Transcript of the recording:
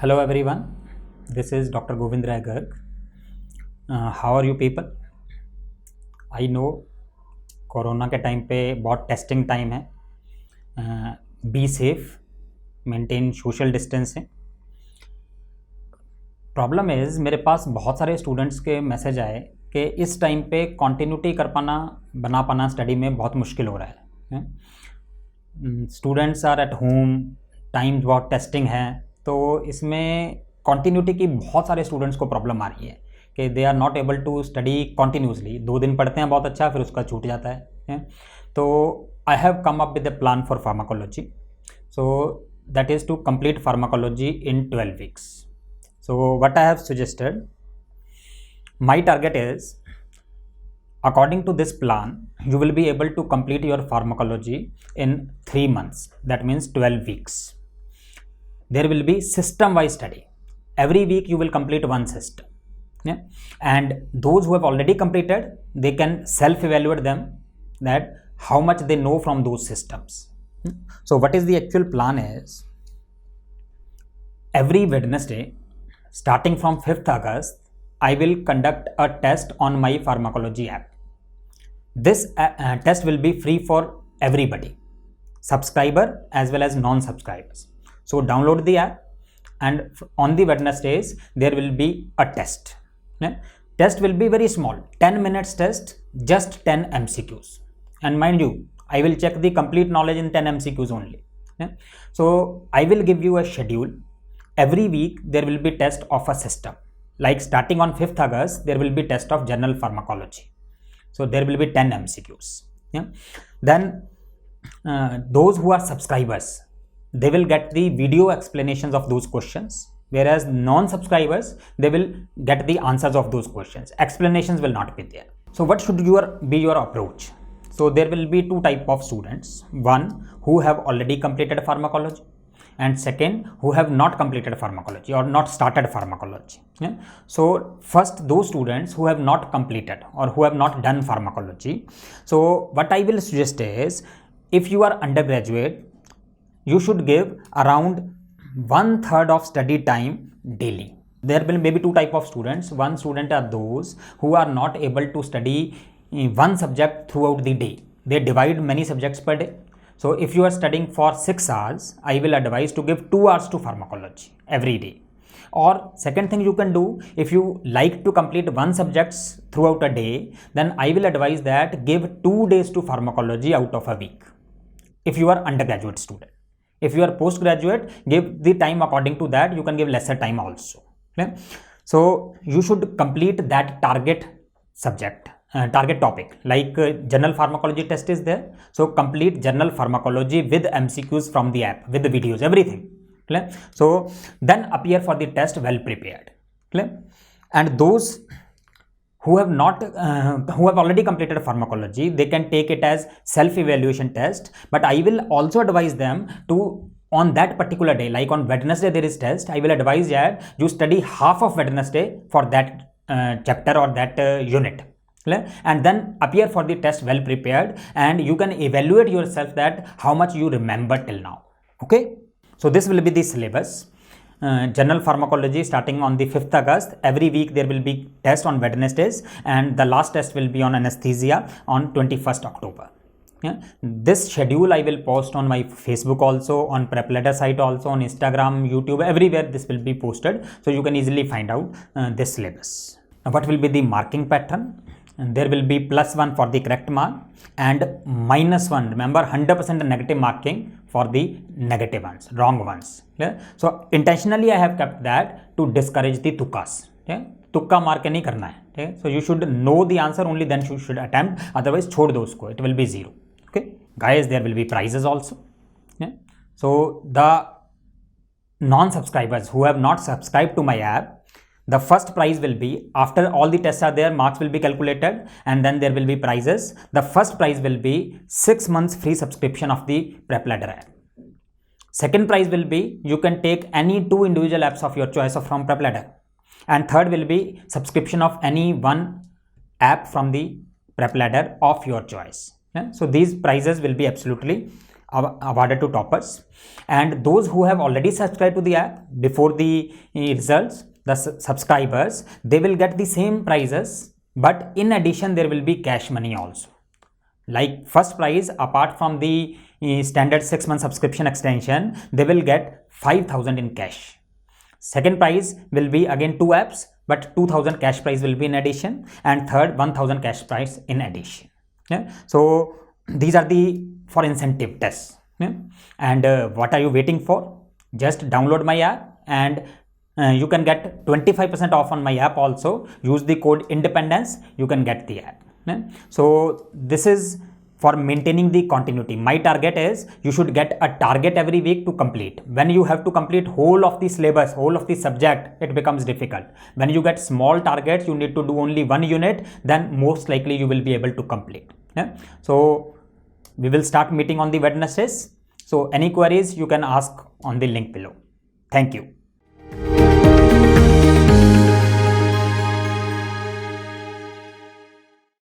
Hello everyone, this is Dr. Gobind Rai Garg. How are you people? I know corona के time पे बहुत testing time है. Be safe, maintain social distancing. Problem is मेरे पास बहुत सारे students के message आए कि इस टाइम पे कॉन्टिन्यूटी बना पाना स्टडी में बहुत मुश्किल हो रहा है. Students are at home, time बहुत टेस्टिंग है, तो इसमें कॉन्टिन्यूटी की बहुत सारे स्टूडेंट्स को प्रॉब्लम आ रही है कि they are not able to study continuously. 2 दिन पढ़ते हैं बहुत अच्छा, फिर उसका छूट जाता है. तो I have come up with a plan for pharmacology. So that is to complete pharmacology in 12 weeks. So what I have suggested, my target is, according to this plan, you will be able to complete your pharmacology in 3 months. That means 12 weeks. There will be system-wise study. Every week you will complete one system. Yeah? And those who have already completed, they can self-evaluate them that how much they know from those systems. So what is the actual plan is, every Wednesday, starting from 5th August, I will conduct a test on my pharmacology app. This test will be free for everybody, subscriber as well as non-subscribers. So download the app, and on the Wednesdays there will be a test. Test will be very small, 10 minutes test, just 10 MCQs. And mind you, I will check the complete knowledge in 10 MCQs only. So I will give you a schedule. Every week there will be test of a system. Like starting on 5th August, there will be test of general pharmacology. So there will be 10 MCQs. Then those who are subscribers, they will get the video explanations of those questions. Whereas non-subscribers, they will get the answers of those questions. Explanations will not be there. So what should be your approach? So there will be 2 types of students. One, who have already completed pharmacology, and second, who have not completed pharmacology or not started pharmacology. So first, those students who have not completed or who have not done pharmacology. So what I will suggest is, if you are undergraduate, you should give around 1/3 of study time daily. There will maybe 2 types of students. One student are those who are not able to study one subject throughout the day. They divide many subjects per day. So if you are studying for 6 hours, I will advise to give 2 hours to pharmacology every day. Or second thing you can do, if you like to complete one subject throughout a day, then I will advise that give 2 days to pharmacology out of a week, if you are undergraduate student. If you are postgraduate, give the time according to that. You can give lesser time also. Okay? So you should complete that target subject, target topic. Like general pharmacology test is there, so complete general pharmacology with MCQs from the app, with the videos, everything. Clear? So then appear for the test well prepared. Clear? And those who have already completed pharmacology, they can take it as self-evaluation test. But I will also advise them to, on that particular day, like on Wednesday there is test, I will advise that you study half of Wednesday for that chapter or that unit. And then appear for the test well prepared, and you can evaluate yourself that how much you remember till now. Okay, so this will be the syllabus. General pharmacology starting on the 5th August. Every week there will be test on Wednesdays, and the last test will be on anesthesia on 21st October. This schedule I will post on my Facebook also, on Prep Ladder site also, on Instagram, YouTube, everywhere this will be posted, so you can easily find out this syllabus. Now, what will be the marking pattern? And there will be +1 for the correct mark and -1. Remember, 100% negative marking for the negative ones, wrong ones. Yeah? So intentionally I have kept that to discourage the tukkas. Okay? तुक्का मार के नहीं करना है. Okay? So you should know the answer, only then you should attempt. Otherwise छोड़ दो उसको. It will be 0. Okay, guys, there will be prizes also. Yeah? So the non-subscribers who have not subscribed to my app, the first prize will be, after all the tests are there, marks will be calculated, and then there will be prizes. The first prize will be 6 months free subscription of the Prep Ladder app. Second prize will be, you can take any 2 individual apps of your choice from Prep Ladder. And third will be subscription of any 1 app from the Prep Ladder of your choice. Yeah? So these prizes will be absolutely awarded to toppers, and those who have already subscribed to the app before the results, the subscribers, they will get the same prizes, but in addition there will be cash money also. Like first prize, apart from the standard 6-month subscription extension, they will get 5,000 in cash. Second prize will be again 2 apps, but 2,000 cash prize will be in addition, and third 1,000 cash prize in addition. Yeah? So these are the for incentive tests. Yeah? And what are you waiting for? Just download my app, and you can get 25% off on my app also. Use the code independence, you can get the app. Yeah? So this is for maintaining the continuity. My target is you should get a target every week to complete. When you have to complete whole of the syllabus, whole of the subject, it becomes difficult. When you get small targets, you need to do only 1 unit, then most likely you will be able to complete. Yeah? So we will start meeting on the Wednesdays. So any queries you can ask on the link below. Thank you.